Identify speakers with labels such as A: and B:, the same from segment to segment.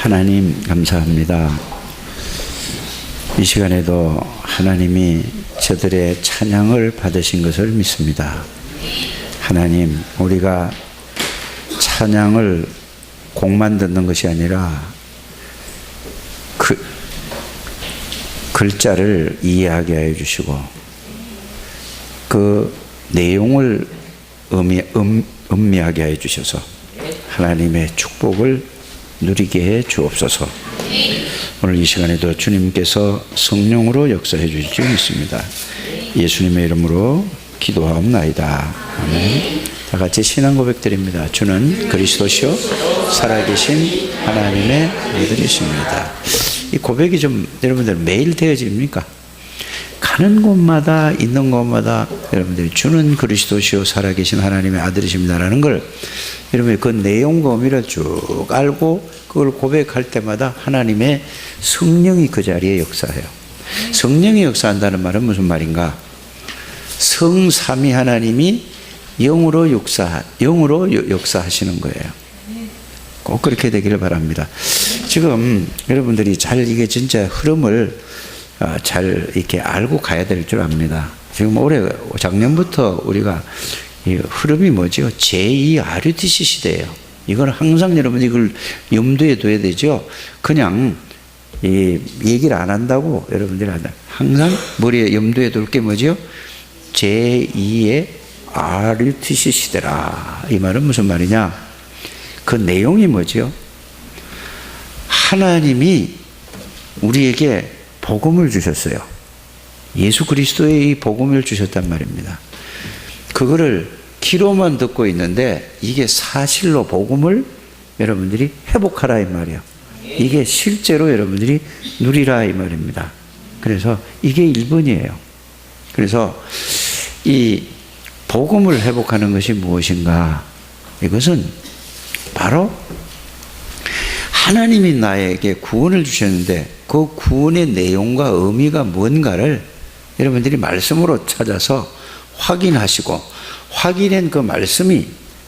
A: 하나님 감사합니다. 이 시간에도 하나님이 저들의 찬양을 받으신 것을 믿습니다. 하나님, 우리가 찬양을 곡만 듣는 것이 아니라 글자를 이해하게 하여 주시고 그 내용을 음미하게 하여 주셔서 하나님의 축복을 누리게 해 주옵소서. 오늘 이 시간에도 주님께서 성령으로 역사해 주실 줄 믿습니다. 예수님의 이름으로 기도하옵나이다. 아멘. 다 같이 신앙 고백드립니다. 주는 그리스도시요 살아계신 하나님의 아들이십니다. 이 고백이 좀 여러분들 매일 되어집니까? 가는 곳마다 있는 곳마다 여러분들이 주는 그리스도시요 살아계신 하나님의 아들이십니다라는 걸 여러분이 그 내용과 의미를 쭉 알고 그걸 고백할 때마다 하나님의 성령이 그 자리에 역사해요. 성령이 역사한다는 말은 무슨 말인가? 성삼위 하나님이 영으로 역사하시는 거예요. 꼭 그렇게 되기를 바랍니다. 지금 여러분들이 잘 이게 진짜 흐름을 잘 이렇게 알고 가야 될 줄 압니다. 지금 작년부터 우리가 이 흐름이 뭐죠? 제2 RUTC 시대예요. 이건 항상 여러분이 이걸 염두에 둬야 되죠. 그냥 이 얘기를 안 한다고 여러분들이 항상 머리에 염두에 둘 게 뭐죠? 제2의 RUTC 시대라. 이 말은 무슨 말이냐? 그 내용이 뭐죠? 하나님이 우리에게 복음을 주셨어요. 예수 그리스도의 이 복음을 주셨단 말입니다. 그거를 귀로만 듣고 있는데 이게 사실로 복음을 여러분들이 회복하라 이 말이에요. 이게 실제로 여러분들이 누리라 이 말입니다. 그래서 이게 1번이에요. 그래서 이 복음을 회복하는 것이 무엇인가? 이것은 바로 하나님이 나에게 구원을 주셨는데 그 구원의 내용과 의미가 뭔가를 여러분들이 말씀으로 찾아서 확인하시고 확인한 그 말씀이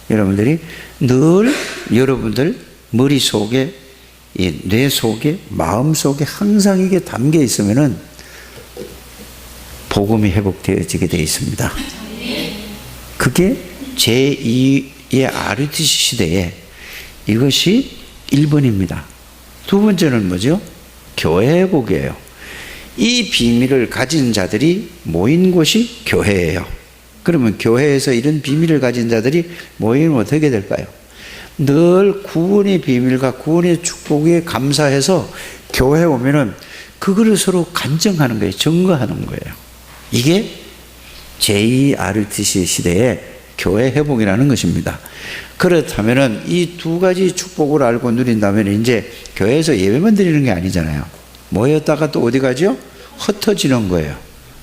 A: 여러분들이 늘 여러분들 머릿속에 뇌 속에 마음 속에 항상 이게 담겨 있으면은 복음이 회복되어지게 되어 있습니다. 그게 제2의 RUTC 시대에 이것이 1번입니다. 두 번째는 뭐죠? 교회 회복이에요. 이 비밀을 가진 자들이 모인 곳이 교회예요. 그러면 교회에서 이런 비밀을 가진 자들이 모이면 어떻게 될까요? 늘 구원의 비밀과 구원의 축복에 감사해서 교회에 오면은 그거를 서로 간증하는 거예요. 증거하는 거예요. 이게 제2 RUTC 시대의 교회 회복이라는 것입니다. 그렇다면은 이 두 가지 축복을 알고 누린다면 이제 교회에서 예배만 드리는 게 아니잖아요. 모였다가 또 어디 가죠? 흩어지는 거예요.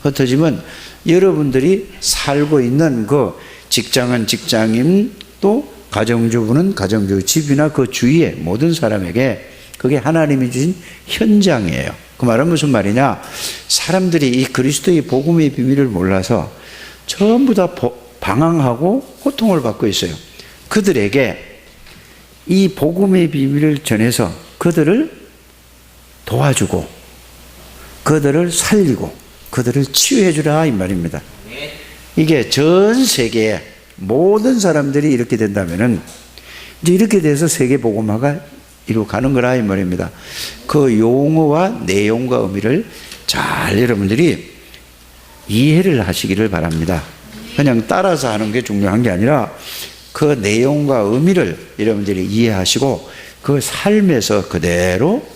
A: 흩어지면 여러분들이 살고 있는 그 직장은 직장인 또 가정주부는 가정주부 집이나 그 주위의 모든 사람에게 그게 하나님이 주신 현장이에요. 그 말은 무슨 말이냐? 사람들이 이 그리스도의 복음의 비밀을 몰라서 전부 다 방황하고 고통을 받고 있어요. 그들에게 이 복음의 비밀을 전해서 그들을 도와주고 그들을 살리고 그들을 치유해 주라 이 말입니다. 이게 전 세계의 모든 사람들이 이렇게 된다면은 이제 이렇게 돼서 세계 복음화가 이루어가는 거라 이 말입니다. 그 용어와 내용과 의미를 잘 여러분들이 이해를 하시기를 바랍니다. 그냥 따라서 하는 게 중요한 게 아니라 그 내용과 의미를 여러분들이 이해하시고 그 삶에서 그대로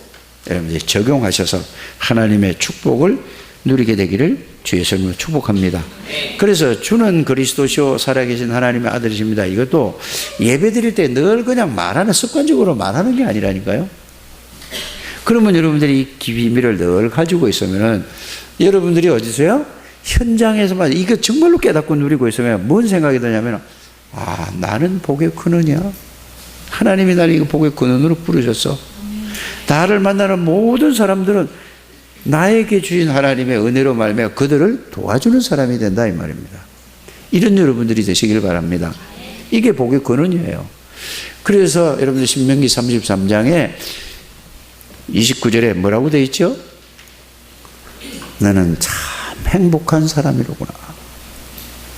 A: 여러분들이 적용하셔서 하나님의 축복을 누리게 되기를 주의 이름으로 축복합니다. 그래서 주는 그리스도시요 살아계신 하나님의 아들이십니다. 이것도 예배 드릴 때 늘 그냥 습관적으로 말하는 게 아니라니까요. 그러면 여러분들이 이 비밀을 늘 가지고 있으면은 여러분들이 어디서요? 현장에서만 이거 정말로 깨닫고 누리고 있으면 뭔 생각이 드냐면 나는 복의 근원이야. 하나님이 나를 이거 복의 근원으로 부르셨어. 나를 만나는 모든 사람들은 나에게 주신 하나님의 은혜로 말미암아 그들을 도와주는 사람이 된다 이 말입니다. 이런 여러분들이 되시길 바랍니다. 이게 복의 근원이에요. 그래서 여러분들 신명기 33장에 29절에 뭐라고 되어 있죠? 너는 참 행복한 사람이로구나.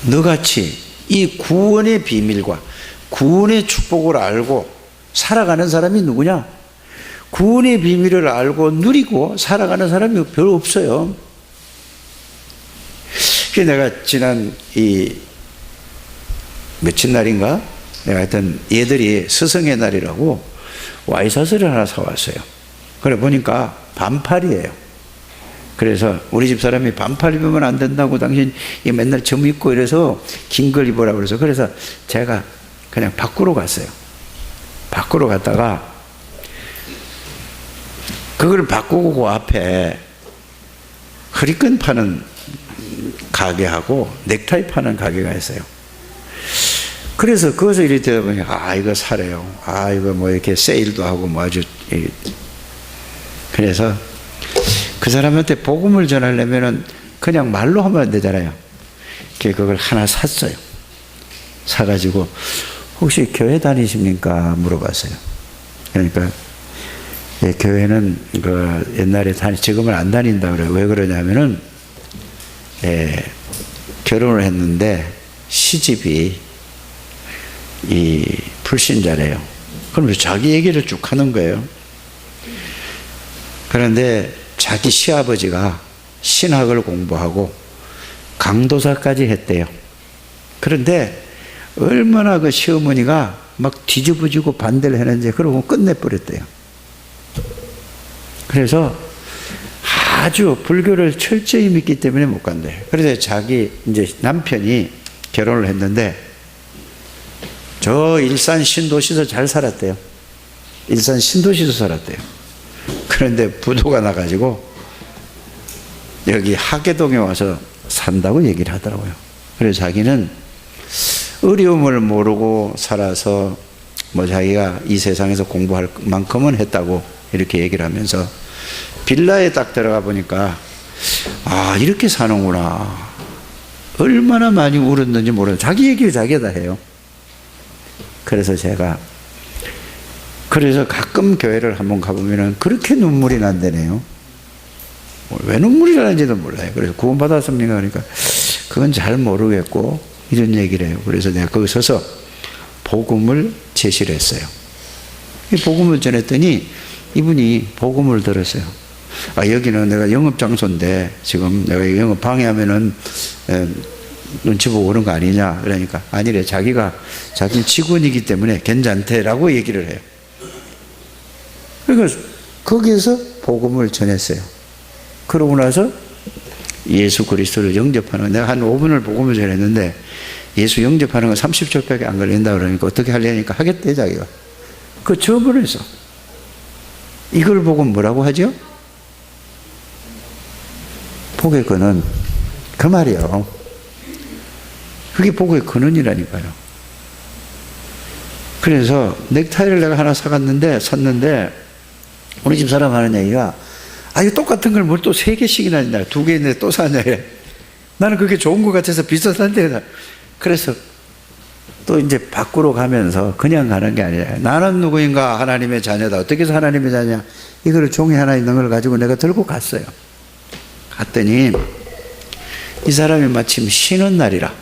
A: 너같이 이 구원의 비밀과 구원의 축복을 알고 살아가는 사람이 누구냐? 구원의 비밀을 알고 누리고 살아가는 사람이 별로 없어요. 그래서 내가 지난 며칠 날인가? 내가 하여튼 얘들이 스승의 날이라고 와이셔츠를 하나 사왔어요. 그래 보니까 반팔이에요. 그래서 우리 집 사람이 반팔 입으면 안 된다고 당신 맨날 점 입고 이래서 긴 걸 입으라고 그래서 그래서 제가 그냥 밖으로 갔어요. 밖으로 갔다가 그걸 바꾸고 그 앞에 허리끈 파는 가게하고 넥타이 파는 가게가 있어요. 그래서 거기서 이렇게 되다 보니까 이거 사래요. 이거 뭐 이렇게 세일도 하고 뭐 아주. 그래서 그 사람한테 복음을 전하려면은 그냥 말로 하면 안 되잖아요. 그걸 하나 샀어요. 사가지고 혹시 교회 다니십니까? 물어봤어요. 그러니까 교회는 그 옛날에 지금은 안 다닌다 그래요. 왜 그러냐면은 결혼을 했는데 시집이 이 불신자래요. 그러면서 자기 얘기를 쭉 하는 거예요. 그런데 자기 시아버지가 신학을 공부하고 강도사까지 했대요. 그런데 얼마나 그 시어머니가 막 뒤집어지고 반대를 했는지 그러고 끝내버렸대요. 그래서 아주 불교를 철저히 믿기 때문에 못 간대요. 그래서 자기 이제 남편이 결혼을 했는데 저 일산 신도시에서 잘 살았대요. 일산 신도시에서 살았대요. 그런데 부도가 나가지고 여기 하계동에 와서 산다고 얘기를 하더라고요. 그래서 자기는 어려움을 모르고 살아서 뭐 자기가 이 세상에서 공부할 만큼은 했다고 이렇게 얘기를 하면서 빌라에 딱 들어가 보니까 이렇게 사는구나. 얼마나 많이 울었는지 모르겠어요. 자기 얘기를 자기가 다 해요. 그래서 제가 가끔 교회를 한번 가보면은 그렇게 눈물이 난다네요. 왜 눈물이 나는지도 몰라요. 그래서 구원받았습니까? 그러니까 그건 잘 모르겠고 이런 얘기를 해요. 그래서 내가 거기 서서 복음을 제시를 했어요. 이 복음을 전했더니 이분이 복음을 들었어요. 여기는 내가 영업장소인데 지금 내가 영업 방해하면은 눈치 보고 그런 거 아니냐. 그러니까 아니래. 자기는 직원이기 때문에 괜찮대라고 얘기를 해요. 그러니까 거기에서 복음을 전했어요. 그러고 나서 예수 그리스도를 영접하는, 내가 한 5분을 복음을 전했는데 예수 영접하는 건 30초밖에 안 걸린다 그러니까 어떻게 하려니까 하겠대 자기가. 그 처음으로 했어. 이걸 보고 뭐라고 하죠? 복의 근원. 그 말이요. 그게 복의 근원이라니까요. 그래서 넥타이를 내가 하나 샀는데 우리 집 사람 하는 얘기가 이거 똑같은 걸 뭘 또 3개씩이나 했냐, 2개 있는데 또 사냐 이래. 나는 그게 좋은 것 같아서 비슷한데. 그래서 또 이제 밖으로 가면서 그냥 가는 게 아니라 나는 누구인가 하나님의 자녀다. 어떻게 해서 하나님의 자녀냐. 이거를 종이 하나 있는 걸 가지고 내가 들고 갔어요. 갔더니 이 사람이 마침 쉬는 날이라.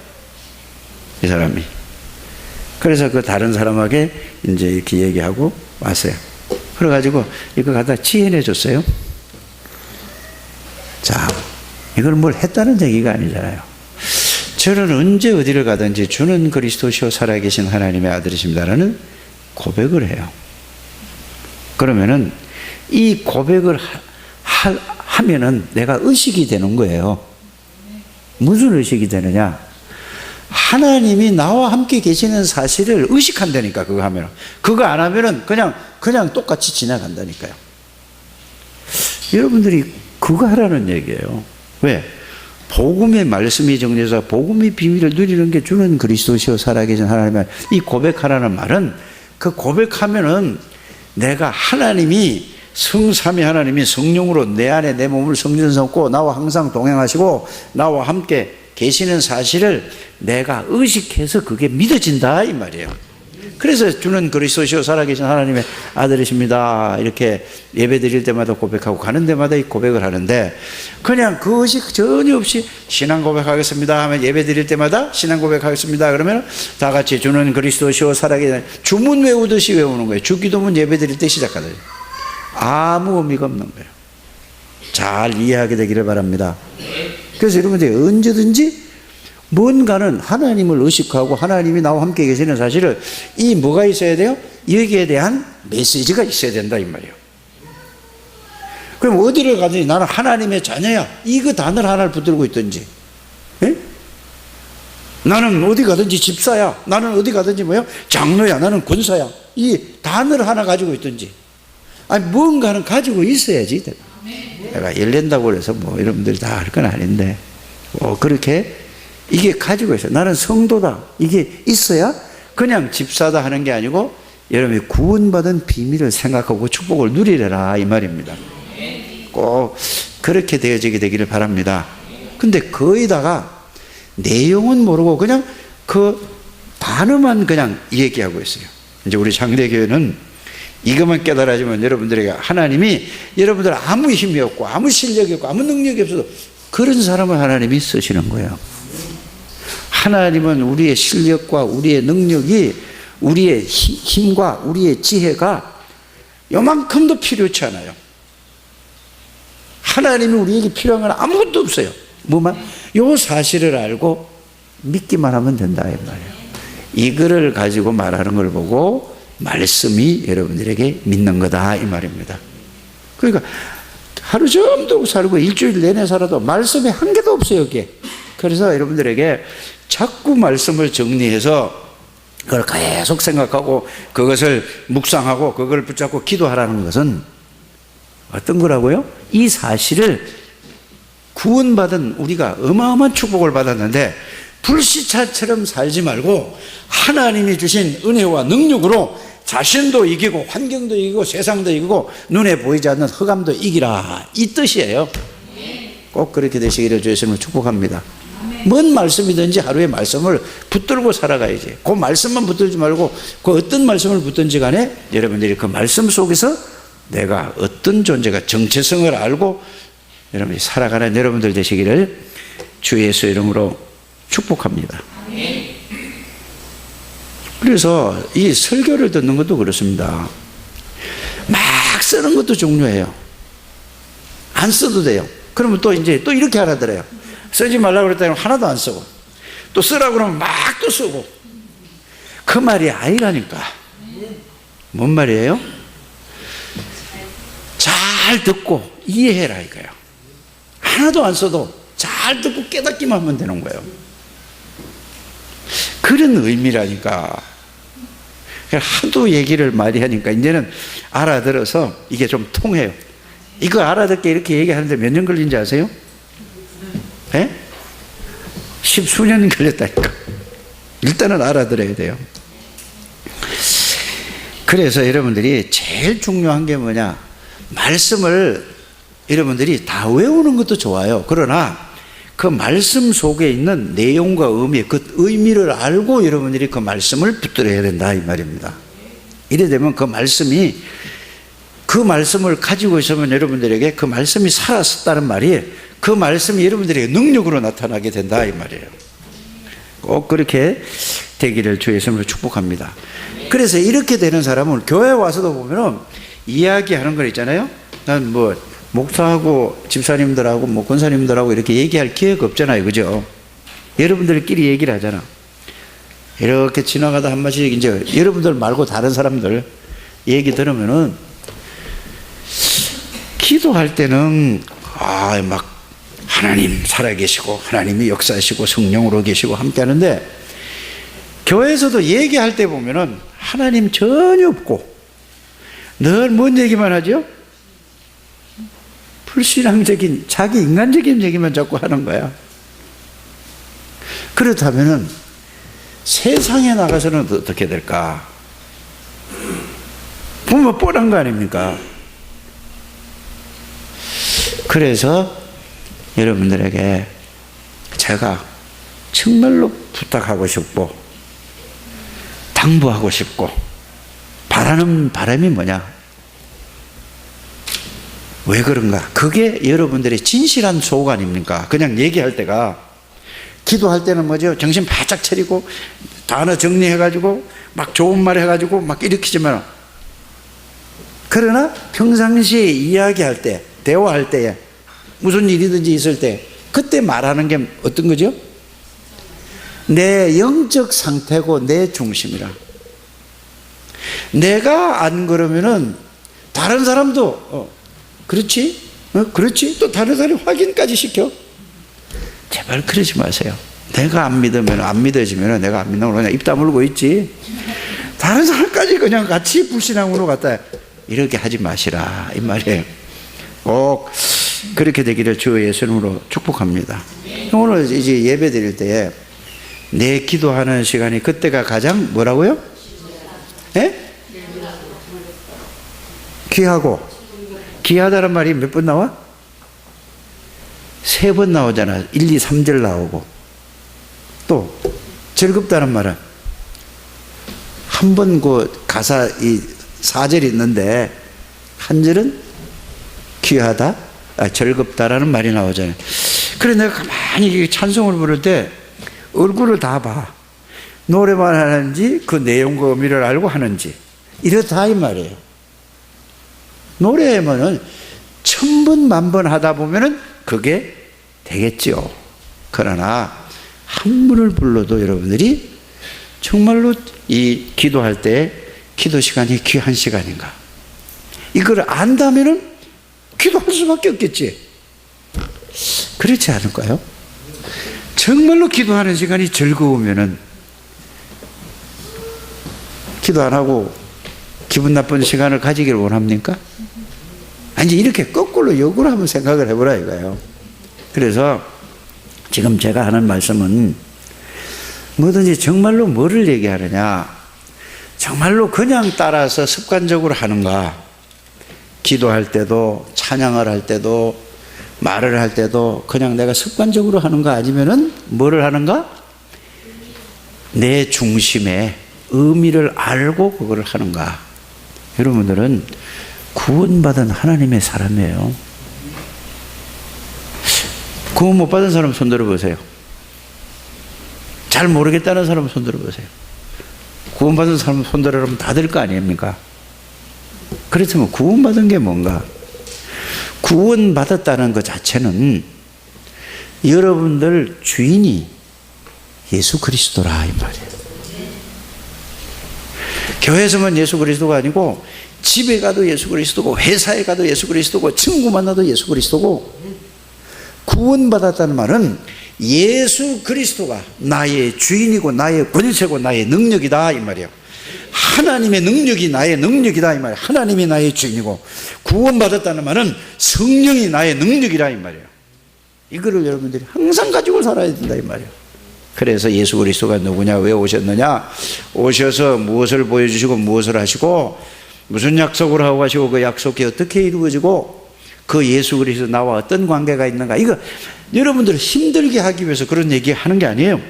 A: 이 사람이. 그래서 그 다른 사람에게 이제 이렇게 얘기하고 왔어요. 그래가지고 이거 갖다 지혜내 줬어요. 자, 이걸 뭘 했다는 얘기가 아니잖아요. 저는 언제 어디를 가든지 주는 그리스도시요 살아계신 하나님의 아들이십니다라는 고백을 해요. 그러면은 이 고백을 하면은 내가 의식이 되는 거예요. 무슨 의식이 되느냐? 하나님이 나와 함께 계시는 사실을 의식한다니까. 그거 하면은. 그거 안 하면은 그냥 똑같이 지나간다니까요. 여러분들이 그거 하라는 얘기예요. 왜? 복음의 말씀이 정리해서 복음의 비밀을 누리는 게 주는 그리스도시요 살아계신 하나님의 이 고백하라는 말은, 그 고백하면은 내가 하나님이 성삼위 하나님이 성령으로 내 안에 내 몸을 성전 삼고 나와 항상 동행하시고 나와 함께 계시는 사실을 내가 의식해서 그게 믿어진다 이 말이에요. 그래서 주는 그리스도시요 살아계신 하나님의 아들이십니다. 이렇게 예배 드릴 때마다 고백하고 가는 데마다 이 고백을 하는데, 그냥 그것이 전혀 없이 신앙 고백하겠습니다 하면 예배 드릴 때마다 신앙 고백하겠습니다 그러면 다 같이 주는 그리스도시요 살아계신, 주문 외우듯이 외우는 거예요. 주기도문 예배 드릴 때 시작하듯이. 아무 의미가 없는 거예요. 잘 이해하게 되기를 바랍니다. 그래서 여러분들이 언제든지 뭔가는 하나님을 의식하고 하나님이 나와 함께 계시는 사실을, 이 뭐가 있어야 돼요? 여기에 대한 메시지가 있어야 된다 이 말이에요. 그럼 어디를 가든지 나는 하나님의 자녀야, 이거 단어를 하나를 붙들고 있든지, 예? 나는 어디 가든지 집사야, 나는 어디 가든지 뭐야? 장로야, 나는 권사야, 이 단어를 하나 가지고 있든지, 아니 뭔가는 가지고 있어야지. 내가 열린다고 해서 뭐 여러분들이 다 할 건 아닌데, 그렇게 이게 가지고 있어요. 나는 성도다, 이게 있어야 그냥 집사다 하는 게 아니고 여러분이 구원받은 비밀을 생각하고 축복을 누리려라 이 말입니다. 꼭 그렇게 되어지게 되기를 바랍니다. 근데 거기다가 내용은 모르고 그냥 그 단어만 그냥 얘기하고 있어요. 이제 우리 장대교회는 이것만 깨달아지면 여러분들에게 하나님이, 여러분들 아무 힘이 없고 아무 실력이 없고 아무 능력이 없어도 그런 사람을 하나님이 쓰시는 거예요. 하나님은 우리의 실력과 우리의 능력이, 우리의 힘과 우리의 지혜가 요만큼도 필요치 않아요. 하나님이 우리에게 필요한 건 아무것도 없어요. 뭐만? 요 사실을 알고 믿기만 하면 된다 이 말이에요. 이거를 가지고 말하는 걸 보고 말씀이 여러분들에게 믿는 거다 이 말입니다. 그러니까 하루 종일 살고 일주일 내내 살아도 말씀이 한 개도 없어요 여기에. 그래서 여러분들에게 자꾸 말씀을 정리해서 그걸 계속 생각하고 그것을 묵상하고 그걸 붙잡고 기도하라는 것은 어떤 거라고요? 이 사실을, 구원받은 우리가 어마어마한 축복을 받았는데 불시차처럼 살지 말고 하나님이 주신 은혜와 능력으로 자신도 이기고 환경도 이기고 세상도 이기고 눈에 보이지 않는 흑암도 이기라, 이 뜻이에요. 꼭 그렇게 되시기를 주 예수님을 축복합니다. 뭔 말씀이든지 하루에 말씀을 붙들고 살아가야지. 그 말씀만 붙들지 말고 그 어떤 말씀을 붙든지 간에 여러분들이 그 말씀 속에서 내가 어떤 존재가 정체성을 알고 여러분이 살아가는 여러분들 되시기를 주 예수 이름으로 축복합니다. 그래서 이 설교를 듣는 것도 그렇습니다. 막 쓰는 것도 중요해요. 안 써도 돼요. 그러면 또 이제 또 이렇게 알아들어요. 쓰지 말라고 그랬더니 하나도 안 쓰고, 또 쓰라고 그러면 막 또 쓰고. 그 말이 아니라니까. 뭔 말이에요? 잘 듣고 이해해라 이거예요. 하나도 안 써도 잘 듣고 깨닫기만 하면 되는 거예요. 그런 의미라니까. 하도 얘기를 많이 하니까 이제는 알아들어서 이게 좀 통해요. 이거 알아듣게 이렇게 얘기하는데 몇 년 걸린지 아세요? 예? 10수년 걸렸다니까. 일단은 알아들어야 돼요. 그래서 여러분들이 제일 중요한 게 뭐냐, 말씀을 여러분들이 다 외우는 것도 좋아요. 그러나 그 말씀 속에 있는 내용과 의미, 그 의미를 알고 여러분들이 그 말씀을 붙들어야 된다 이 말입니다. 이래 되면 그 말씀이, 그 말씀을 가지고 있으면 여러분들에게 그 말씀이 살았다는 말이, 그 말씀이 여러분들에게 능력으로 나타나게 된다 이 말이에요. 꼭 그렇게 되기를 주 예수님으로 축복합니다. 그래서 이렇게 되는 사람은 교회 와서도 보면은 이야기하는 거 있잖아요. 난 뭐 목사하고 집사님들하고 뭐 권사님들하고 이렇게 얘기할 기회가 없잖아요, 그죠? 여러분들끼리 얘기를 하잖아. 이렇게 지나가다 한 마디씩 이제 여러분들 말고 다른 사람들 얘기 들으면은, 기도할 때는 막 하나님 살아계시고 하나님이 역사하시고 성령으로 계시고 함께 하는데, 교회에서도 얘기할 때 보면은 하나님 전혀 없고 늘 뭔 얘기만 하죠? 불신앙적인 자기 인간적인 얘기만 자꾸 하는 거야. 그렇다면은 세상에 나가서는 어떻게 될까? 보면 뻔한 거 아닙니까? 그래서 여러분들에게 제가 정말로 부탁하고 싶고 당부하고 싶고 바라는 바람이 뭐냐? 왜 그런가? 그게 여러분들의 진실한 소원 아닙니까? 그냥 얘기할 때가, 기도할 때는 뭐죠? 정신 바짝 차리고 단어 정리해가지고 막 좋은 말 해가지고 막 일으키지만, 그러나 평상시에 이야기할 때, 대화할 때에 무슨 일이든지 있을 때 그때 말하는 게 어떤 거죠? 내 영적 상태고 내 중심이라. 내가 안 그러면은 다른 사람도 그렇지? 그렇지? 또 다른 사람이 확인까지 시켜. 제발 그러지 마세요. 내가 안 믿으면, 안 믿어지면 내가 안 믿는 걸 그냥 입 다물고 있지, 다른 사람까지 그냥 같이 불신앙으로 갖다 이렇게 하지 마시라 이 말이에요. 꼭 그렇게 되기를 주 예수님으로 축복합니다. 오늘 이제 예배 드릴 때에 내 기도하는 시간이 그때가 가장 뭐라고요? 예? 귀하고. 귀하다는 말이 몇 번 나와? 3번 나오잖아. 1, 2, 3절 나오고. 또 즐겁다는 말은 한 번 그 가사 이 4절이 있는데 한 절은 귀하다, 즐겁다라는 말이 나오잖아요. 그래 내가 가만히 찬송을 부를 때 얼굴을 다 봐. 노래만 하는지 그 내용과 의미를 알고 하는지 이렇다 이 말이에요. 노래하면은 1000번 만번 하다 보면은 그게 되겠죠. 그러나 한 분을 불러도 여러분들이 정말로 이 기도할 때 기도 시간이 귀한 시간인가, 이걸 안다면은 기도할 수밖에 없겠지. 그렇지 않을까요? 정말로 기도하는 시간이 즐거우면은 기도 안 하고 기분 나쁜 시간을 가지기를 원합니까? 아니, 이렇게 거꾸로 역으로 한번 생각을 해보라 이거예요. 그래서 지금 제가 하는 말씀은 뭐든지 정말로 뭐를 얘기하느냐, 정말로 그냥 따라서 습관적으로 하는가, 기도할 때도 찬양을 할 때도 말을 할 때도 그냥 내가 습관적으로 하는가, 아니면은 뭐를 하는가, 내 중심에 의미를 알고 그걸 하는가. 여러분들은 구원받은 하나님의 사람이에요. 구원 못 받은 사람 손 들어보세요. 잘 모르겠다는 사람 손 들어보세요. 구원받은 사람 손 들으면 다 될 거 아닙니까? 그렇지만 구원받은 게 뭔가? 구원받았다는 것 자체는 여러분들 주인이 예수 그리스도라 이 말이에요. 교회에서만 예수 그리스도가 아니고 집에 가도 예수 그리스도고 회사에 가도 예수 그리스도고 친구 만나도 예수 그리스도고, 구원받았다는 말은 예수 그리스도가 나의 주인이고 나의 권세고 나의 능력이다 이 말이에요. 하나님의 능력이 나의 능력이다 이 말이에요. 하나님이 나의 주인이고, 구원받았다는 말은 성령이 나의 능력이다 이 말이에요. 이거를 여러분들이 항상 가지고 살아야 된다 이 말이에요. 그래서 예수 그리스도가 누구냐, 왜 오셨느냐, 오셔서 무엇을 보여주시고 무엇을 하시고 무슨 약속을 하고 가시고 그 약속이 어떻게 이루어지고 그 예수 그리스도 나와 어떤 관계가 있는가, 이거 여러분들을 힘들게 하기 위해서 그런 얘기 하는 게 아니에요.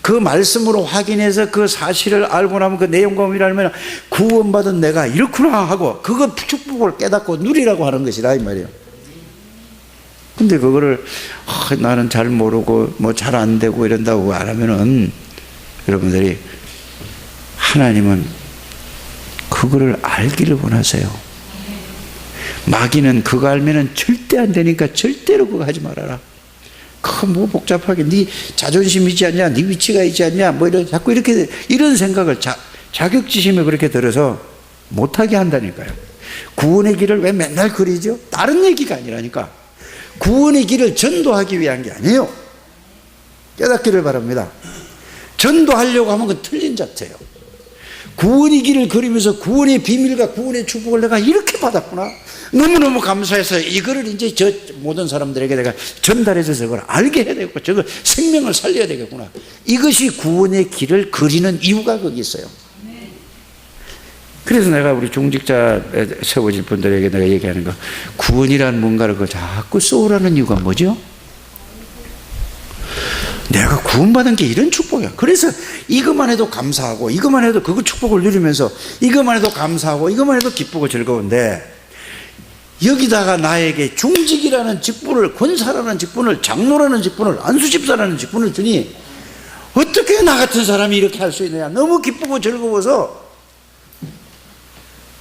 A: 그 말씀으로 확인해서 그 사실을 알고 나면 그 내용과 의미를 알면 구원받은 내가 이렇구나 하고 그거 축복을 깨닫고 누리라고 하는 것이라 이 말이에요. 근데 그거를 나는 잘 모르고 뭐 잘 안 되고 이런다고 안 하면은 여러분들이, 하나님은 그거를 알기를 원하세요. 마귀는 그거 알면은 절대 안 되니까 절대로 그거 하지 말아라. 그거 뭐 복잡하게 네 자존심 있지 않냐, 네 위치가 있지 않냐, 뭐 이런 자꾸 이렇게 이런 생각을 자격지심에 그렇게 들어서 못하게 한다니까요. 구원의 길을 왜 맨날 그리죠? 다른 얘기가 아니라니까. 구원의 길을 전도하기 위한 게 아니에요. 깨닫기를 바랍니다. 전도하려고 하면 그건 틀린 자체예요. 구원의 길을 그리면서 구원의 비밀과 구원의 축복을 내가 이렇게 받았구나, 너무너무 감사해서 이거를 이제 저 모든 사람들에게 내가 전달해줘서 그걸 알게 해야 되겠고, 저거 생명을 살려야 되겠구나. 이것이 구원의 길을 그리는 이유가 거기 있어요. 그래서 내가 우리 중직자 세워질 분들에게 내가 얘기하는 거, 구원이라는 뭔가를 그 자꾸 쏘라는 이유가 뭐죠? 내가 구원받은 게 이런 축복이야. 그래서 이것만 해도 감사하고, 이것만 해도 그거 축복을 누리면서, 이것만 해도 감사하고, 이것만 해도 기쁘고 즐거운데, 여기다가 나에게 중직이라는 직분을, 권사라는 직분을, 장로라는 직분을, 안수집사라는 직분을 주니 어떻게 나 같은 사람이 이렇게 할 수 있느냐. 너무 기쁘고 즐거워서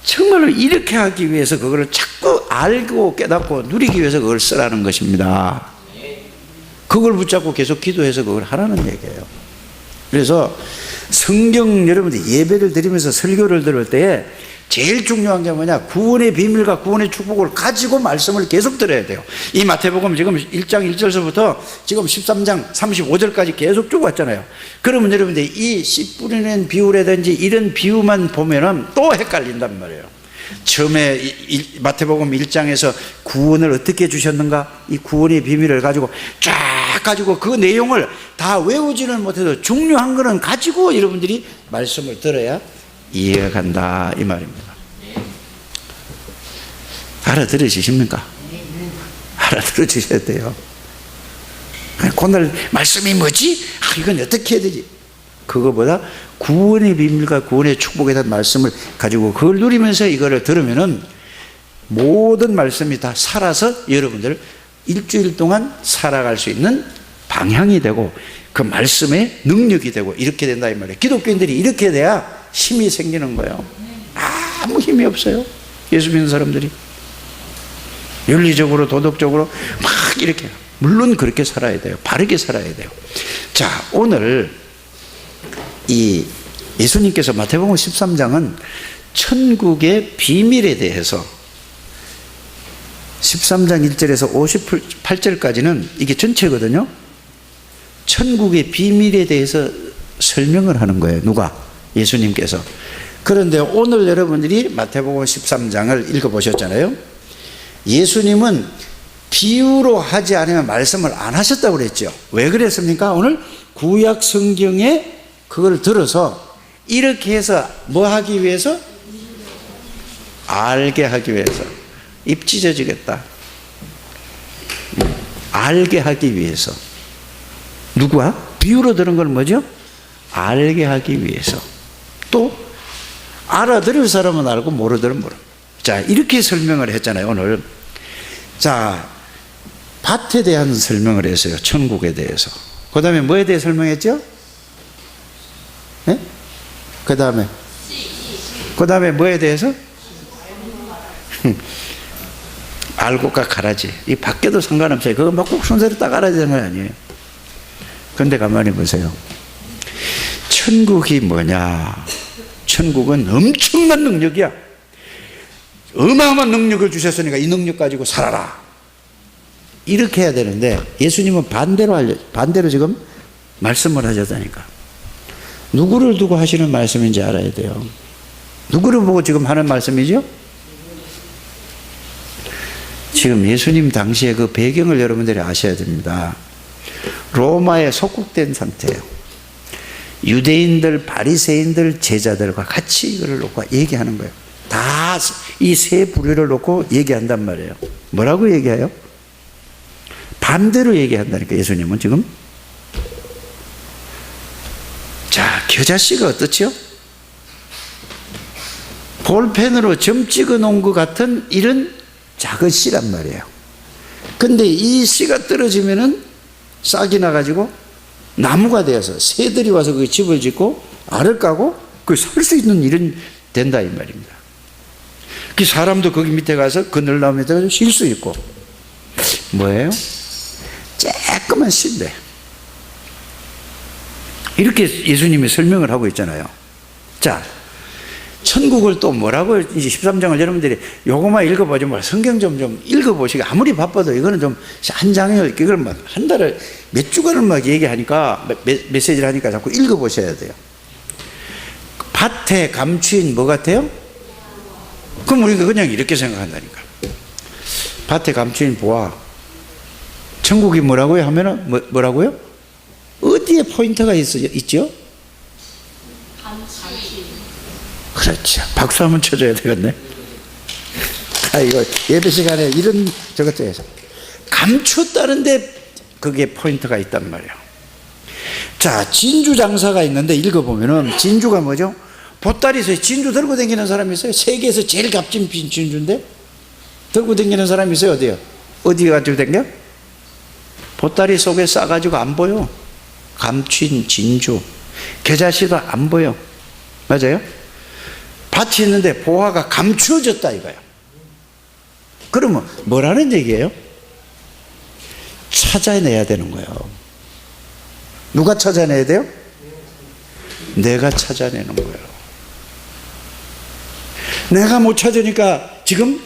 A: 정말로 이렇게 하기 위해서 그거를 자꾸 알고 깨닫고 누리기 위해서 그걸 쓰라는 것입니다. 그걸 붙잡고 계속 기도해서 그걸 하라는 얘기예요. 그래서 성경 여러분들 예배를 드리면서 설교를 들을 때에 제일 중요한 게 뭐냐, 구원의 비밀과 구원의 축복을 가지고 말씀을 계속 들어야 돼요. 이 마태복음 지금 1장 1절서부터 지금 13장 35절까지 계속 쭉 왔잖아요. 그러면 여러분들 이 씨 뿌리는 비유라든지 이런 비유만 보면은 또 헷갈린단 말이에요. 처음에 마태복음 1장에서 구원을 어떻게 주셨는가, 이 구원의 비밀을 가지고 쫙 가지고 그 내용을 다 외우지는 못해도 중요한 거는 가지고 여러분들이 말씀을 들어야 이해가 간다 이 말입니다. 알아들으시십니까? 알아들으셔야 돼요. 오늘 말씀이 뭐지? 이건 어떻게 해야 되지? 그거보다 구원의 비밀과 구원의 축복에 대한 말씀을 가지고 그걸 누리면서 이거를 들으면은 모든 말씀이 다 살아서 여러분들 일주일 동안 살아갈 수 있는 방향이 되고 그 말씀의 능력이 되고 이렇게 된다 이 말이에요. 기독교인들이 이렇게 돼야 힘이 생기는 거예요. 아무 힘이 없어요. 예수 믿는 사람들이 윤리적으로 도덕적으로 막 이렇게, 물론 그렇게 살아야 돼요. 바르게 살아야 돼요. 자, 오늘 이 예수님께서 마태복음 13장은 천국의 비밀에 대해서 13장 1절에서 58절까지는 이게 전체거든요. 천국의 비밀에 대해서 설명을 하는 거예요. 누가? 예수님께서. 그런데 오늘 여러분들이 마태복음 13장을 읽어보셨잖아요. 예수님은 비유로 하지 않으면 말씀을 안 하셨다고 그랬죠. 왜 그랬습니까? 오늘 구약 성경에 그걸 들어서 이렇게 해서 뭐 하기 위해서? 알게 하기 위해서. 입 찢어지겠다. 알게 하기 위해서. 누구야? 비유로 들은 건 뭐죠? 알게 하기 위해서. 또 알아들을 사람은 알고 모르들은 모르. 자, 이렇게 설명을 했잖아요 오늘. 자, 밭에 대한 설명을 했어요. 천국에 대해서. 그 다음에 뭐에 대해 설명했죠? 네? 그 다음에 뭐에 대해서? 알고가 가라지. 이 밖에도 상관없어요. 그거 막 꼭 순서를 딱 알아야 되는 거 아니에요. 그런데 가만히 보세요. 천국이 뭐냐? 천국은 엄청난 능력이야. 어마어마한 능력을 주셨으니까 이 능력 가지고 살아라. 이렇게 해야 되는데 예수님은 반대로 지금 말씀을 하셨다니까. 누구를 두고 하시는 말씀인지 알아야 돼요. 누구를 보고 지금 하는 말씀이죠? 지금 예수님 당시에 그 배경을 여러분들이 아셔야 됩니다. 로마에 속국된 상태예요. 유대인들, 바리새인들, 제자들과 같이 이거를 놓고 얘기하는 거예요. 다 이 세 부류를 놓고 얘기한단 말이에요. 뭐라고 얘기해요? 반대로 얘기한다니까 예수님은 지금. 자, 겨자씨가 어떻죠? 볼펜으로 점 찍어 놓은 것 같은 이런 작은 씨란 말이에요. 근데 이 씨가 떨어지면은 싹이 나가지고 나무가 되어서 새들이 와서 그 집을 짓고 알을 까고 그 살 수 있는 일은 된다 이 말입니다. 그 사람도 거기 밑에 가서 그늘나무 밑에 가서 쉴 수 있고. 뭐예요? 쬐끄만 씨인데 이렇게 예수님이 설명을 하고 있잖아요. 자, 천국을 또 뭐라고, 이제 13장을 여러분들이 요거만 읽어보지 말고 성경 좀 읽어보시고, 아무리 바빠도 이거는 좀 한 장을, 이걸 막 한 달에 몇 주간을 막 얘기하니까, 메시지를 하니까 자꾸 읽어보셔야 돼요. 밭에 감추인 뭐 같아요? 그럼 우리가 그냥 이렇게 생각한다니까. 밭에 감추인 보아. 천국이 뭐라고요? 하면은 뭐라고요? 어디에 포인트가 있죠? 그렇죠. 박수 한번 쳐줘야 되겠네. 이거 예배 시간에 이런 저것도 해서 감췄다는데 그게 포인트가 있단 말이에요. 자, 진주 장사가 있는데 읽어보면은 진주가 뭐죠? 보따리에서 진주 들고 다니는 사람이 있어요. 세계에서 제일 값진 진주인데 들고 다니는 사람이 있어요. 어디요? 어디 가지고 다녀? 보따리 속에 싸가지고 안 보여. 감춘 진주. 겨자씨도 안 보여. 맞아요? 밭이 있는데 보화가 감추어졌다 이거야. 그러면 뭐라는 얘기예요? 찾아내야 되는 거예요. 누가 찾아내야 돼요? 내가 찾아내는 거예요. 내가 못 찾으니까 지금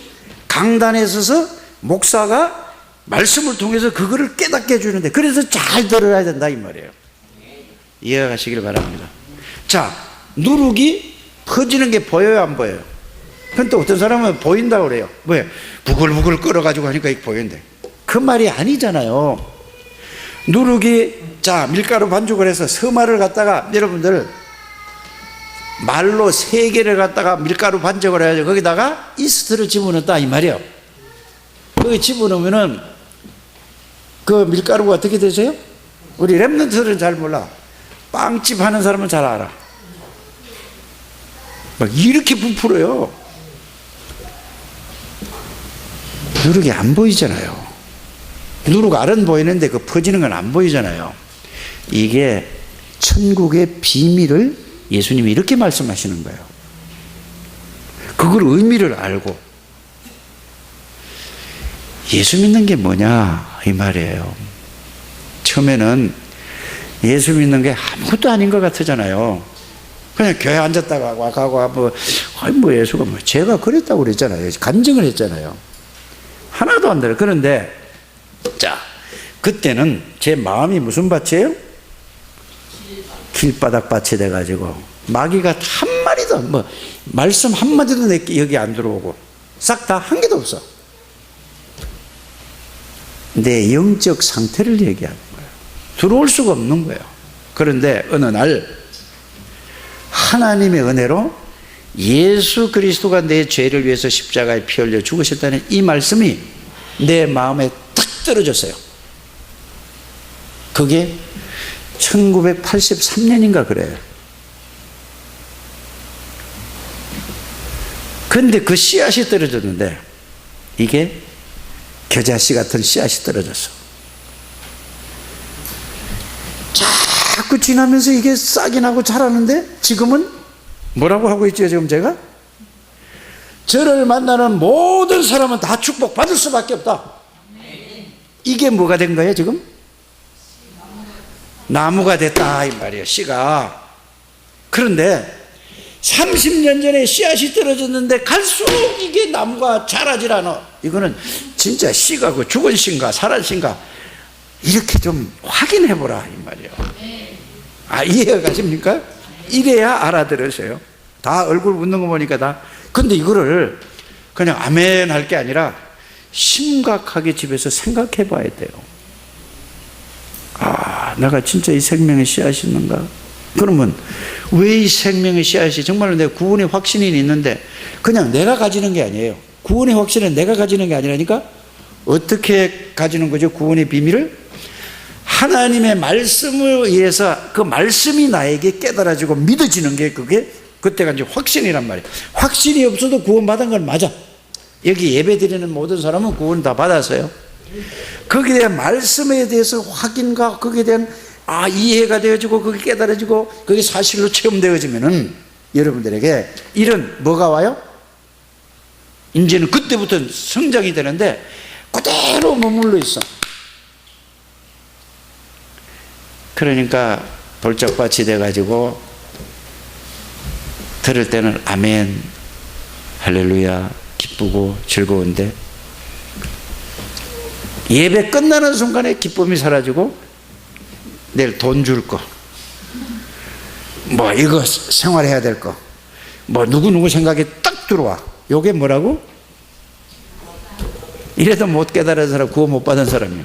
A: 강단에 서서 목사가 말씀을 통해서 그거를 깨닫게 해주는데, 그래서 잘 들어야 된다 이 말이에요. 이해하시길 바랍니다. 자, 누룩이 퍼지는 게 보여요, 안 보여요? 근데 어떤 사람은 보인다고 그래요. 왜? 부글부글 끓어가지고 하니까 이게 보이는데, 그 말이 아니잖아요. 누룩이, 자, 밀가루 반죽을 해서 서말을 갖다가, 여러분들 말로 3개를 갖다가 밀가루 반죽을 해가지고 거기다가 이스트를 집어넣었다 이 말이에요. 거기 집어넣으면은 그 밀가루가 어떻게 되세요? 우리 랩런트들은 잘 몰라. 빵집 하는 사람은 잘 알아. 막 이렇게 부풀어요. 누룩이 안 보이잖아요. 누룩 알은 보이는데 그 퍼지는 건 안 보이잖아요. 이게 천국의 비밀을 예수님이 이렇게 말씀하시는 거예요. 그걸 의미를 알고 예수 믿는 게 뭐냐 이 말이에요. 처음에는 예수 믿는 게 아무것도 아닌 것 같잖아요. 그냥 교회 앉았다가 가고 뭐 예수가 뭐 제가 그랬다고 그랬잖아요. 간증을 했잖아요. 하나도 안 들어요. 그런데 자, 그때는 제 마음이 무슨 밭이에요? 길바닥 밭이 돼가지고 마귀가 한 마리도 뭐 말씀 한 마디도 내 여기 안 들어오고 싹 다 한 개도 없어. 내 영적 상태를 얘기하는 거예요. 들어올 수가 없는 거예요. 그런데 어느 날 하나님의 은혜로 예수 그리스도가 내 죄를 위해서 십자가에 피 흘려 죽으셨다는 이 말씀이 내 마음에 탁 떨어졌어요. 그게 1983년인가 그래요. 그런데 그 씨앗이 떨어졌는데 이게 겨자씨 같은 씨앗이 떨어졌어. 자꾸 지나면서 이게 싹이 나고 자라는데 지금은 뭐라고 하고 있죠? 지금 제가 저를 만나는 모든 사람은 다 축복받을 수밖에 없다. 이게 뭐가 된 거예요 지금? 나무가 됐다 이 말이에요. 씨가. 그런데 30년 전에 씨앗이 떨어졌는데 갈수록 이게 나무가 자라질 않아. 이거는 진짜 씨가 그 죽은 씨인가 살아 씨인가 이렇게 좀 확인해 보라 이 말이에요. 아, 이해가 가십니까? 이래야 알아들으세요. 다 얼굴 웃는 거 보니까 다. 근데 이거를 그냥 아멘 할 게 아니라 심각하게 집에서 생각해 봐야 돼요. 아, 내가 진짜 이 생명의 씨앗이 있는가? 그러면 왜 이 생명의 씨앗이 정말로 내 구원의 확신이 있는데 그냥 내가 가지는 게 아니에요. 구원의 확신은 내가 가지는 게 아니라니까. 어떻게 가지는 거죠? 구원의 비밀을 하나님의 말씀을 위해서 그 말씀이 나에게 깨달아지고 믿어지는 게 그게 그때가 이제 확신이란 말이에요. 확신이 없어도 구원받은 건 맞아. 여기 예배 드리는 모든 사람은 구원 다 받았어요. 거기에 대한 말씀에 대해서 확인과 거기에 대한 이해가 되어지고 그게 깨달아지고 그게 사실로 체험되어지면은 여러분들에게 이런 뭐가 와요? 이제는 그때부터 성장이 되는데 그대로 머물러 있어. 그러니까 돌짝밭이 돼가지고 들을 때는 아멘 할렐루야 기쁘고 즐거운데 예배 끝나는 순간에 기쁨이 사라지고 내일 돈 줄 거, 뭐 이거 생활해야 될 거, 뭐 누구누구 생각이 딱 들어와. 요게 뭐라고? 이래도 못 깨달은 사람, 구원 못 받은 사람이요.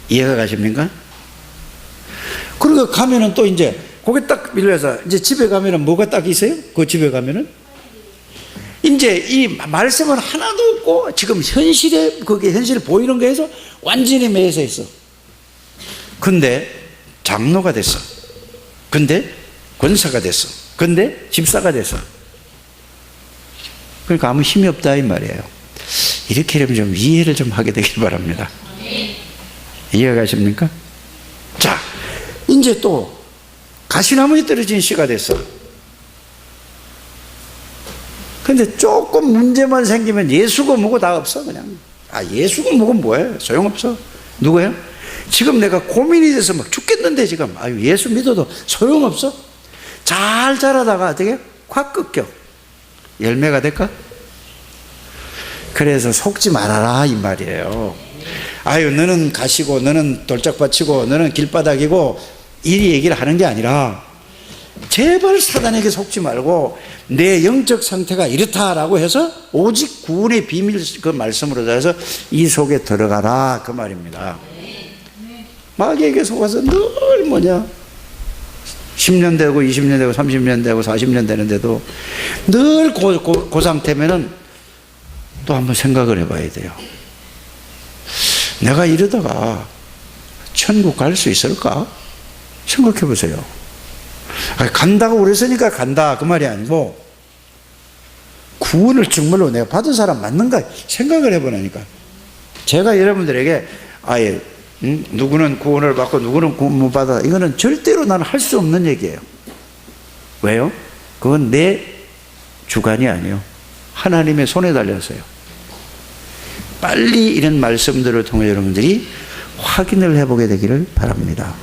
A: 이해가 가십니까? 그리고 가면은 또 이제 거기 딱 밀려서 이제 집에 가면은 뭐가 딱 있어요? 그 집에 가면은 이제 이 말씀은 하나도 없고 지금 현실에 그게 현실 보이는 거에서 완전히 매여서 있어. 근데 장로가 됐어. 근데 권사가 됐어. 근데 집사가 됐어. 그러니까 아무 힘이 없다 이 말이에요. 이렇게 하면 좀 이해를 좀 하게 되길 바랍니다. 이해가 가십니까? 자, 이제 또 가시나무에 떨어진 씨가 됐어. 근데 조금 문제만 생기면 예수고 뭐고 다 없어 그냥. 예수고 뭐고 뭐해? 소용없어. 누구예요? 지금 내가 고민이 돼서 막 죽겠는데 지금 예수 믿어도 소용없어. 잘 자라다가 어떻게 확 꺾여. 열매가 될까? 그래서 속지 말아라 이 말이에요. 너는 가시고 너는 돌짝밭이고 너는 길바닥이고 이 얘기를 하는 게 아니라 제발 사단에게 속지 말고 내 영적 상태가 이렇다라고 해서 오직 구원의 비밀 그 말씀으로 해서 이 속에 들어가라 그 말입니다. 마귀에게 속아서 늘 뭐냐 10년 되고 20년 되고 30년 되고 40년 되는데도 늘 그 상태면은 또 한번 생각을 해봐야 돼요. 내가 이러다가 천국 갈 수 있을까? 생각해 보세요. 간다고 그랬으니까 간다 그 말이 아니고 구원을 정말로 내가 받은 사람 맞는가 생각을 해보라니까. 제가 여러분들에게 누구는 구원을 받고 누구는 구원 못 받아 이거는 절대로 나는 할 수 없는 얘기예요. 왜요? 그건 내 주관이 아니에요. 하나님의 손에 달렸어요. 빨리 이런 말씀들을 통해 여러분들이 확인을 해보게 되기를 바랍니다.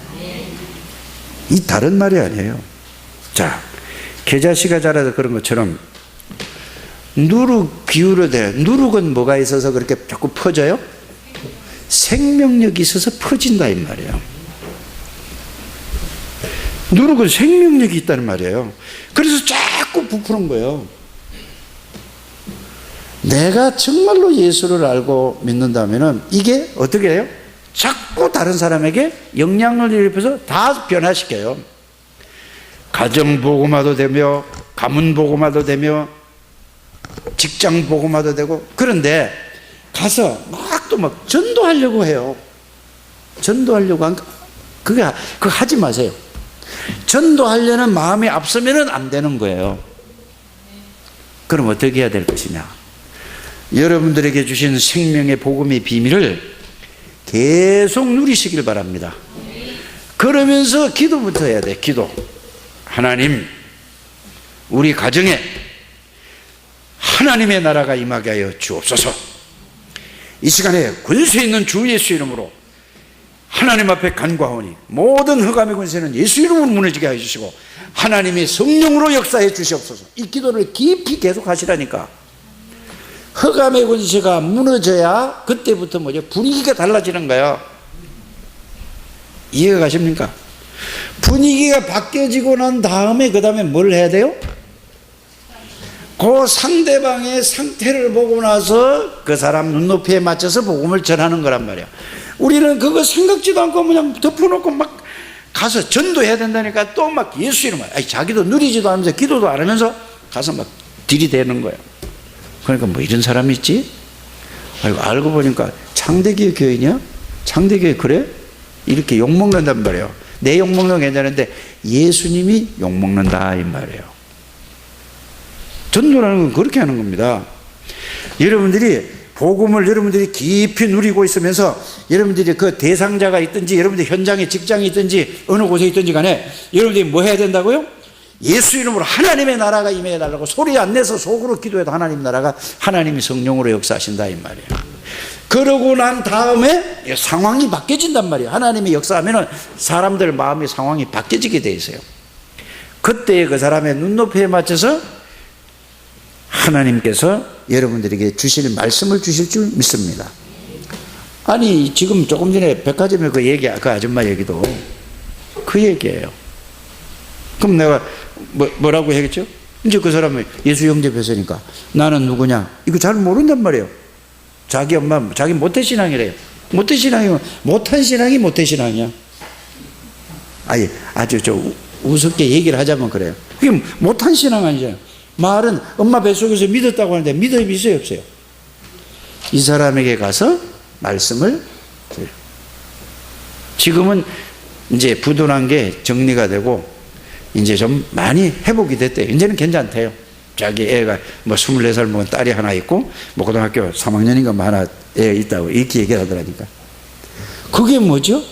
A: 이 다른 말이 아니에요. 자, 겨자씨가 자라서 그런 것처럼 누룩 기울어대. 누룩은 뭐가 있어서 그렇게 자꾸 퍼져요? 생명력이 있어서 퍼진다 이 말이에요. 누룩은 생명력이 있다는 말이에요. 그래서 자꾸 부푸는 거예요. 내가 정말로 예수를 알고 믿는다면은 이게 어떻게 해요? 자꾸 다른 사람에게 영향을 입혀서 다 변화시켜요. 가정 복음화도 되며 가문 복음화도 되며 직장 복음화도 되고. 그런데 가서 막 전도하려고 해요. 전도하려고 그거 하지 마세요. 전도하려는 마음이 앞서면은 안 되는 거예요. 그럼 어떻게 해야 될 것이냐? 여러분들에게 주신 생명의 복음의 비밀을 계속 누리시길 바랍니다. 그러면서 기도부터 해야 돼. 기도. 하나님, 우리 가정에 하나님의 나라가 임하게 하여 주옵소서. 이 시간에 권세 있는 주 예수 이름으로 하나님 앞에 간구하오니 모든 흑암의 권세는 예수 이름으로 무너지게 해 주시고 하나님의 성령으로 역사해 주시옵소서. 이 기도를 깊이 계속 하시라니까. 흑암의 권세가 무너져야 그때부터 분위기가 달라지는 거야. 이해가 가십니까? 분위기가 바뀌어지고 난 다음에 그 다음에 뭘 해야 돼요? 그 상대방의 상태를 보고 나서 그 사람 눈높이에 맞춰서 복음을 전하는 거란 말이야. 우리는 그거 생각지도 않고 그냥 덮어놓고 막 가서 전도해야 된다니까 또 막 예수 이름 자기도 누리지도 않으면서 기도도 안 하면서 가서 막 들이대는 거야. 그러니까 이런 사람이 있지? 알고 보니까 창대교회 교인이야? 창대교회 그래? 이렇게 욕먹는단 말이에요. 내 욕먹는 건 괜찮은데 예수님이 욕먹는다 이 말이에요. 전도라는 건 그렇게 하는 겁니다. 여러분들이 복음을 여러분들이 깊이 누리고 있으면서 여러분들이 그 대상자가 있든지 여러분들이 현장에 직장이 있든지 어느 곳에 있든지 간에 여러분들이 뭐 해야 된다고요? 예수 이름으로 하나님의 나라가 임해 달라고 소리 안 내서 속으로 기도해도 하나님 나라가 하나님이 성령으로 역사하신다 이 말이에요. 그러고 난 다음에 상황이 바뀌어진단 말이에요. 하나님이 역사하면은 사람들 마음의 상황이 바뀌어지게 돼 있어요. 그때 그 사람의 눈높이에 맞춰서 하나님께서 여러분들에게 주실 말씀을 주실 줄 믿습니다. 아니 지금 조금 전에 백화점에 그 아줌마 얘기도 그 얘기예요. 그럼 내가 뭐라고 했겠죠? 이제 그 사람이 예수 영접했으니까 나는 누구냐? 이거 잘 모른단 말이에요. 자기 엄마 자기 모태신앙이래요. 모태신앙이면 못한 신앙이 모태신앙이야. 아주 우습게 얘기를 하자면 그래요. 그게 못한 신앙 아니잖아요. 말은 엄마 뱃속에서 믿었다고 하는데 믿음이 있어요 없어요? 이 사람에게 가서 말씀을 드려요. 지금은 이제 부도난 게 정리가 되고 이제 좀 많이 회복이 됐대요. 이제는 괜찮대요. 자기 애가 뭐 24살 먹은 딸이 하나 있고 뭐 고등학교 3학년인가 뭐 하나 애 있다고 이렇게 얘기를 하더라니까. 그게 뭐죠?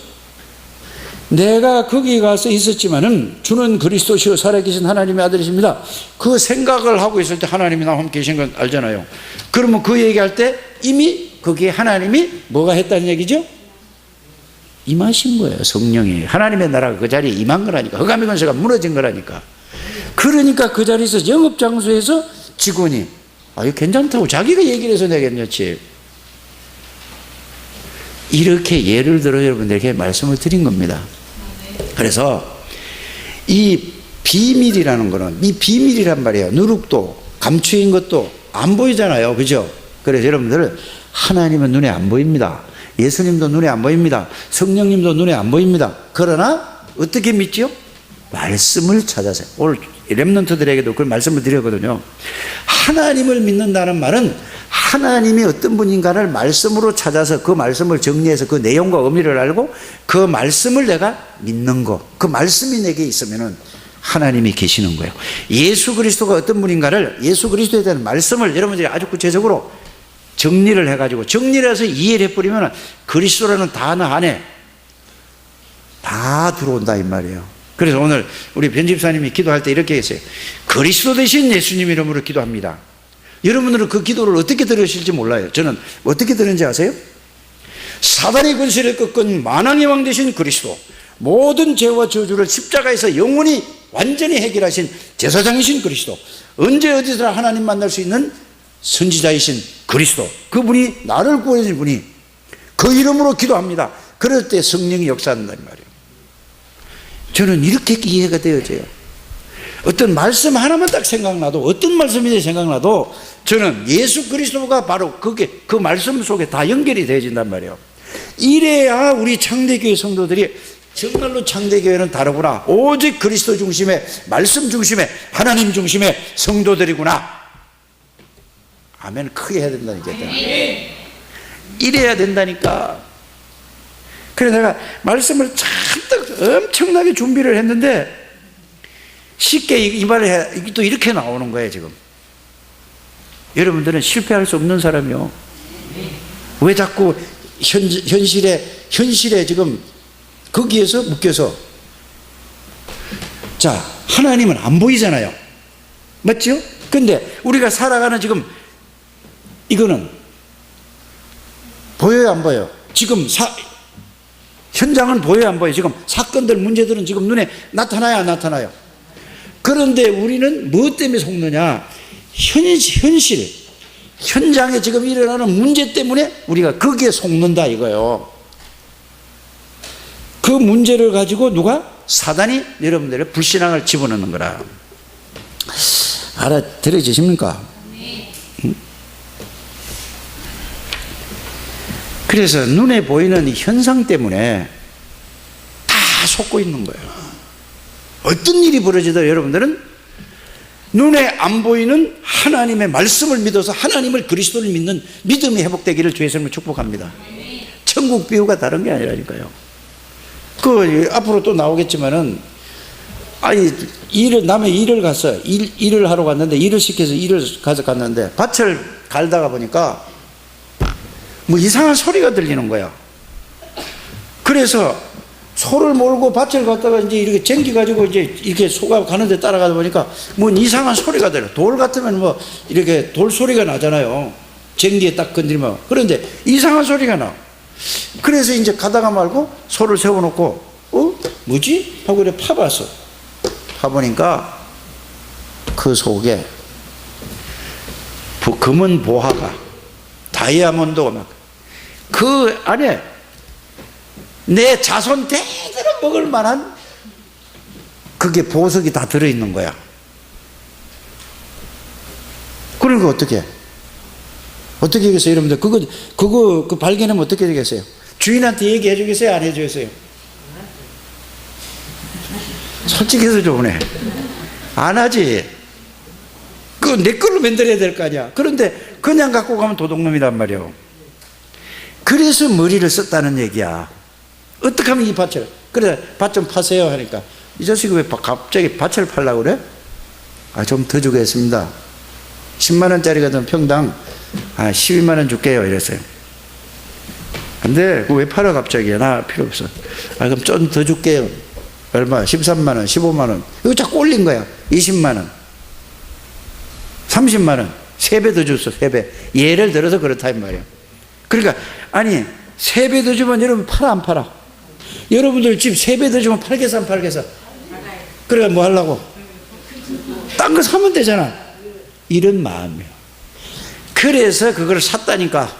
A: 내가 거기 가서 있었지만은 주는 그리스도시요 살아계신 하나님의 아들이십니다. 그 생각을 하고 있을 때 하나님이 나와 함께 계신 건 알잖아요. 그러면 그 얘기할 때 이미 거기에 하나님이 뭐가 했다는 얘기죠? 임하신 거예요. 성령이. 하나님의 나라가 그 자리에 임한 거라니까. 흑암의 권세가 무너진 거라니까. 그러니까 그 자리에서 영업장소에서 직원이 이거 괜찮다고 자기가 얘기를 해서 내가 괜찮지. 이렇게 예를 들어 여러분들에게 말씀을 드린 겁니다. 그래서 이 비밀이라는 거는 이 비밀이란 말이에요. 누룩도 감추인 것도 안 보이잖아요. 그죠? 그래서 여러분들 하나님은 눈에 안 보입니다. 예수님도 눈에 안 보입니다. 성령님도 눈에 안 보입니다. 그러나 어떻게 믿죠? 말씀을 찾아서. 오늘 렘넌트들에게도 그 말씀을 드렸거든요. 하나님을 믿는다는 말은 하나님이 어떤 분인가를 말씀으로 찾아서 그 말씀을 정리해서 그 내용과 의미를 알고 그 말씀을 내가 믿는 거. 그 말씀이 내게 있으면은 하나님이 계시는 거예요. 예수 그리스도가 어떤 분인가를 예수 그리스도에 대한 말씀을 여러분들이 아주 구체적으로 정리를 해가지고 정리를 해서 이해를 해버리면 그리스도라는 단어 안에 다 들어온다 이 말이에요. 그래서 오늘 우리 변집사님이 기도할 때 이렇게 했어요. 그리스도 대신 예수님 이름으로 기도합니다. 여러분들은 그 기도를 어떻게 들으실지 몰라요. 저는 어떻게 들은지 아세요? 사단의 권세를 꺾은 만왕의 왕 되신 그리스도, 모든 죄와 저주를 십자가에서 영원히 완전히 해결하신 제사장이신 그리스도, 언제 어디서나 하나님 만날 수 있는 선지자이신 그리스도, 그분이 나를 구해준 분이 그 이름으로 기도합니다. 그럴 때 성령이 역사한단 말이에요. 저는 이렇게 이해가 되어져요. 어떤 말씀 하나만 딱 생각나도, 어떤 말씀이 생각나도 저는 예수 그리스도가 바로 그 말씀 속에 다 연결이 되어진단 말이에요. 이래야 우리 창대교회 성도들이 정말로 창대교회는 다르구나, 오직 그리스도 중심의 말씀 중심의 하나님 중심의 성도들이구나. 아멘. 크게 해야 된다니까. 이래야 된다니까. 그래서 내가 말씀을 잔뜩 엄청나게 준비를 했는데 쉽게 이 말을 해, 또 이렇게 나오는 거예요. 지금 여러분들은 실패할 수 없는 사람이요. 왜 자꾸 현실에 지금 거기에서 묶여서. 자, 하나님은 안 보이잖아요. 맞죠? 근데 우리가 살아가는 지금 이거는 보여요, 안 보여요? 지금 현장은 보여요, 안 보여요? 지금 사건들, 문제들은 지금 눈에 나타나요, 안 나타나요? 그런데 우리는 무엇 때문에 속느냐? 현실, 현장에 지금 일어나는 문제 때문에 우리가 거기에 속는다 이거예요. 그 문제를 가지고 누가? 사단이 여러분들의 불신앙을 집어넣는 거라. 알아들어지십니까? 그래서 눈에 보이는 이 현상 때문에 다 속고 있는 거예요. 어떤 일이 벌어지더라도 여러분들은 눈에 안 보이는 하나님의 말씀을 믿어서 하나님을, 그리스도를 믿는 믿음이 회복되기를 주의 이름으로 축복합니다. 천국 비유가 다른 게 아니라니까요. 앞으로 또 나오겠지만은, 남의 일을 갔어요. 일을 하러 갔는데, 일을 시켜서 일을 가져갔는데, 밭을 갈다가 보니까 뭐 이상한 소리가 들리는 거야. 그래서 소를 몰고 밭을 갔다가 이제 이렇게 쟁기가지고 이제 이렇게 소가 가는데 따라가다 보니까 뭔 이상한 소리가 들려. 돌 같으면 뭐 이렇게 돌 소리가 나잖아요. 쟁기에 딱 건드리면. 그런데 이상한 소리가 나. 그래서 이제 가다가 말고 소를 세워놓고, 뭐지? 하고 이렇게 파봤어. 파보니까 그 속에 금은 보화가, 다이아몬드가 막, 그 안에 내 자손 대대로 먹을 만한 그게 보석이 다 들어있는 거야. 그러니까 어떻게 하겠어요, 여러분들? 그거 발견하면 어떻게 되겠어요? 주인한테 얘기해 주겠어요, 안 해주겠어요? 솔직해서 좋으네. 안 하지. 내 걸로 만들어야 될 거 아니야. 그런데 그냥 갖고 가면 도둑놈이란 말이에요. 그래서 머리를 썼다는 얘기야. 어떻게 하면 이 밭을, 그래 밭 좀 파세요 하니까 이 자식이 왜 갑자기 밭을 팔라고 그래? 좀 더 주겠습니다. 10만 원짜리거든 평당 12만 원 줄게요 이랬어요. 근데 그거 왜 팔아 갑자기? 나 필요 없어. 그럼 좀 더 줄게요. 얼마? 13만 원, 15만 원. 이거 자꾸 올린 거야. 20만 원, 30만 원, 3배 더 줬어. 3배. 예를 들어서 그렇다 이 말이야. 그러니까 아니 3배 더 주면 여러분 팔아 안 팔아? 여러분들 집 3배 더 주면 팔겠어 안 팔겠어? 그래 뭐 하려고? 딴 거 사면 되잖아. 이런 마음이에요. 그래서 그걸 샀다니까.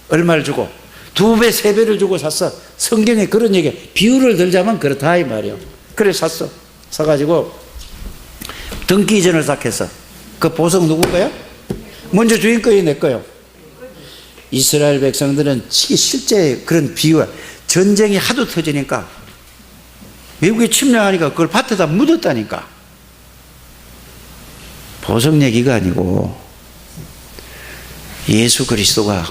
A: 얼마를 주고? 2배, 3배를 주고 샀어. 성경에 그런 얘기, 비유를 들자면 그렇다 이 말이에요. 그래 샀어. 사가지고 등기 이전을 딱 했어. 그 보석 누구 거야? 먼저 주인 거예요, 내 거요? 이스라엘 백성들은 실제 그런 비유가, 전쟁이 하도 터지니까 외국에 침략하니까 그걸 밭에다 묻었다니까. 보석 얘기가 아니고 예수 그리스도가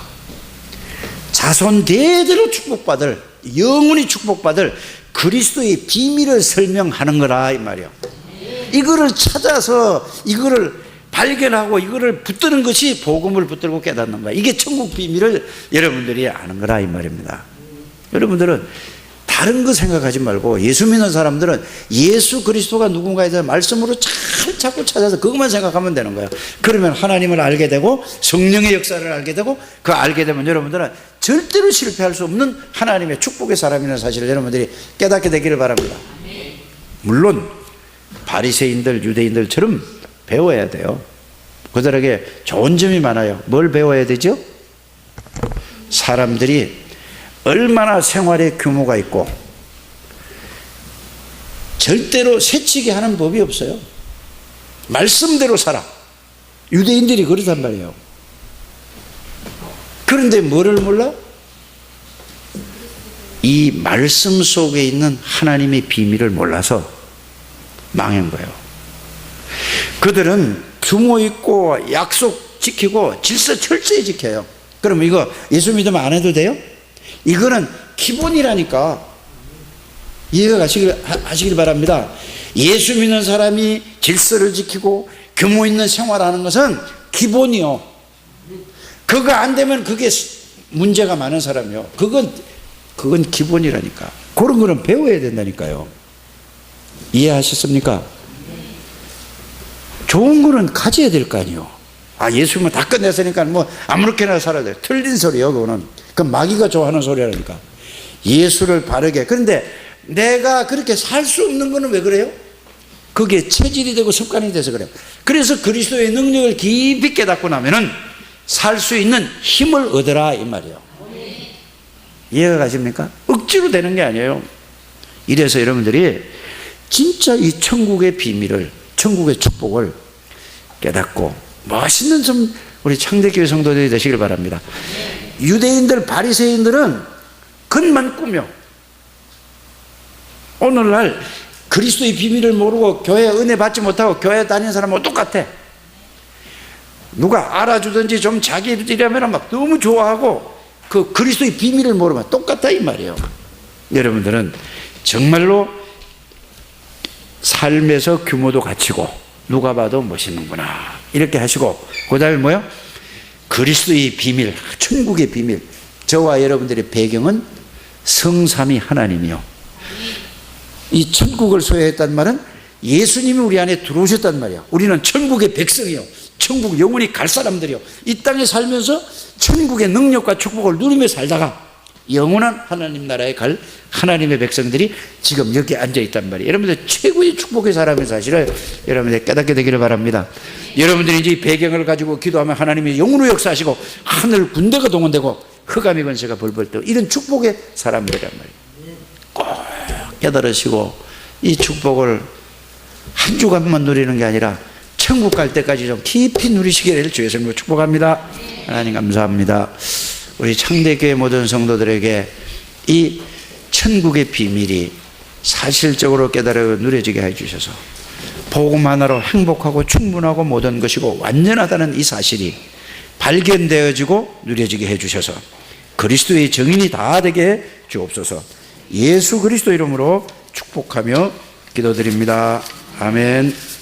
A: 자손 대대로 축복받을, 영원히 축복받을 그리스도의 비밀을 설명하는 거라 이 말이야. 이거를 찾아서 이거를 발견하고 이거를 붙드는 것이 복음을 붙들고 깨닫는 거야. 이게 천국 비밀을 여러분들이 아는 거라 이 말입니다. 여러분들은 다른 거 생각하지 말고, 예수 믿는 사람들은 예수 그리스도가 누군가에 대한 말씀으로 잘 자꾸 찾아서 그것만 생각하면 되는 거예요. 그러면 하나님을 알게 되고 성령의 역사를 알게 되고, 그 알게 되면 여러분들은 절대로 실패할 수 없는 하나님의 축복의 사람이라는 사실을 여러분들이 깨닫게 되기를 바랍니다. 물론 바리새인들 유대인들처럼 배워야 돼요. 그들에게 좋은 점이 많아요. 뭘 배워야 되죠? 사람들이 얼마나 생활의 규모가 있고 절대로 새치게 하는 법이 없어요. 말씀대로 살아. 유대인들이 그렇단 말이에요. 그런데 뭐를 몰라? 이 말씀 속에 있는 하나님의 비밀을 몰라서 망한 거예요. 그들은 규모 있고 약속 지키고 질서 철저히 지켜요. 그럼 이거 예수 믿으면 안 해도 돼요? 이거는 기본이라니까. 이해가 하시길 바랍니다. 예수 믿는 사람이 질서를 지키고 규모 있는 생활하는 것은 기본이요. 그거 안 되면 그게 문제가 많은 사람이요. 그건 기본이라니까. 그런 거는 배워야 된다니까요. 이해하셨습니까? 좋은 거는 가져야 될 거 아니에요. 예수 믿으면 다 끝냈으니까 뭐 아무렇게나 살아야 돼. 틀린 소리예요. 그거는. 그 마귀가 좋아하는 소리라니까. 예수를 바르게. 그런데 내가 그렇게 살 수 없는 거는 왜 그래요? 그게 체질이 되고 습관이 돼서 그래요. 그래서 그리스도의 능력을 깊이 깨닫고 나면은 살 수 있는 힘을 얻어라 이 말이에요. 이해가 가십니까? 억지로 되는 게 아니에요. 이래서 여러분들이 진짜 이 천국의 비밀을, 천국의 축복을 깨닫고 멋있는 좀 우리 창대교회 성도들이 되시길 바랍니다. 유대인들, 바리새인들은 겉만 꾸며 오늘날 그리스도의 비밀을 모르고 교회 은혜 받지 못하고 교회 다니는 사람하고 똑같아. 누가 알아주든지 좀 자기들이라면 막 너무 좋아하고 그 그리스도의 비밀을 모르면 똑같다 이 말이에요. 여러분들은 정말로 삶에서 규모도 갖추고 누가 봐도 멋있는구나 이렇게 하시고, 그 다음에 뭐요? 그리스도의 비밀, 천국의 비밀. 저와 여러분들의 배경은 성삼위 하나님이요. 이 천국을 소유했단 말은 예수님이 우리 안에 들어오셨단 말이야. 우리는 천국의 백성이요, 천국 영원히 갈 사람들이요. 이 땅에 살면서 천국의 능력과 축복을 누리며 살다가 영원한 하나님 나라에 갈 하나님의 백성들이 지금 여기 앉아 있단 말이에요. 여러분들 최고의 축복의 사람의 사실을 여러분들 깨닫게 되기를 바랍니다. 여러분들이 이제 배경을 가지고 기도하면 하나님이 영으로 역사하시고 하늘 군대가 동원되고 흑암의 권세가 벌벌 떠, 이런 축복의 사람들이란 말이에요. 꼭 깨달으시고 이 축복을 한 주간만 누리는 게 아니라 천국 갈 때까지 좀 깊이 누리시기를 주의 이름으로 축복합니다. 하나님 감사합니다. 우리 창대교회 모든 성도들에게 이 천국의 비밀이 사실적으로 깨달아 누려지게 해주셔서 복음 하나로 행복하고 충분하고 모든 것이고 완전하다는 이 사실이 발견되어지고 누려지게 해주셔서 그리스도의 증인이 다 되게 해 주옵소서. 예수 그리스도 이름으로 축복하며 기도드립니다. 아멘.